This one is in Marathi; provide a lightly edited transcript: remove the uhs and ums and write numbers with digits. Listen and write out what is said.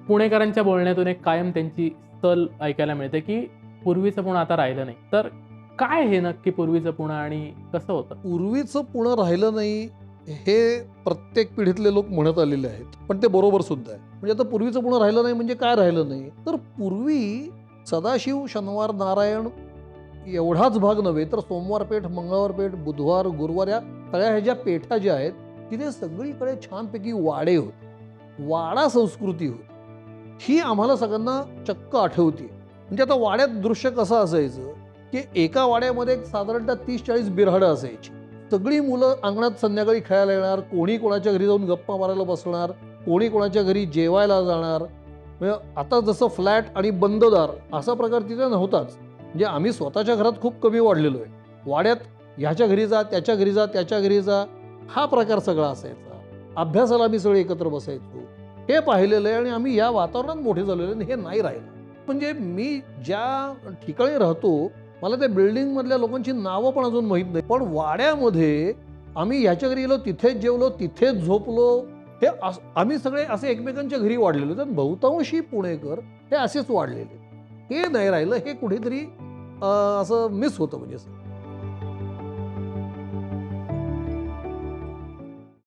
पुणेकरांच्या बोलण्यातून एक कायम त्यांची सल ऐकायला मिळते की पूर्वीचं पुणे आता राहिलं नाही. तर काय हे नक्की पूर्वीचं पुणे आणि कसं होतं? पूर्वीचं पुणं राहिलं नाही हे प्रत्येक पिढीतले लोक म्हणत आलेले आहेत, पण ते बरोबर सुद्धा आहे. म्हणजे आता पूर्वीचं पुणं राहिलं नाही म्हणजे काय राहिलं नाही, तर पूर्वी सदाशिव, शनिवार, नारायण एवढाच भाग नव्हे तर सोमवार पेठ, मंगळवार पेठ, बुधवार, गुरुवार या सगळ्या ह्या ज्या पेठा ज्या आहेत तिथे सगळीकडे छानपैकी वाडे होते. वाडा संस्कृती होती. ही आम्हाला सगळ्यांना चक्क आठवते. म्हणजे आता वाड्यात दृश्य कसं असायचं की एका वाड्यामध्ये साधारणतः 30-40 बिऱ्हाडं असायची. सगळी मुलं अंगणात संध्याकाळी खेळायला येणार, कोणी कोणाच्या घरी जाऊन गप्पा मारायला बसणार, कोणी कोणाच्या घरी जेवायला जाणार. म्हणजे आता जसं फ्लॅट आणि बंददार असा प्रकार तिथे नव्हताच. म्हणजे आम्ही स्वतःच्या घरात खूप कमी वाढलेलो आहे. वाड्यात ह्याच्या घरी जा, त्याच्या घरी जा, त्याच्या घरी जा, हा प्रकार सगळा असायचा. अभ्यासाला आम्ही सगळे एकत्र बसायचो. हे पाहिलेलं आहे आणि आम्ही या वातावरणात मोठे झालेलो आहे. हे नाही राहिलं. म्हणजे मी ज्या ठिकाणी राहतो मला त्या बिल्डिंगमधल्या लोकांची नावं पण अजून माहीत नाही, पण वाड्यामध्ये आम्ही ह्याच्या घरी गेलो, तिथेच जेवलो, तिथेच झोपलो. हे आम्ही सगळे असे एकमेकांच्या घरी वाढलेलो. तर बहुतांशी पुणेकर हे असेच वाढलेले. हे नाही राहिलं. हे कुठेतरी असं मिस होतं म्हणजे.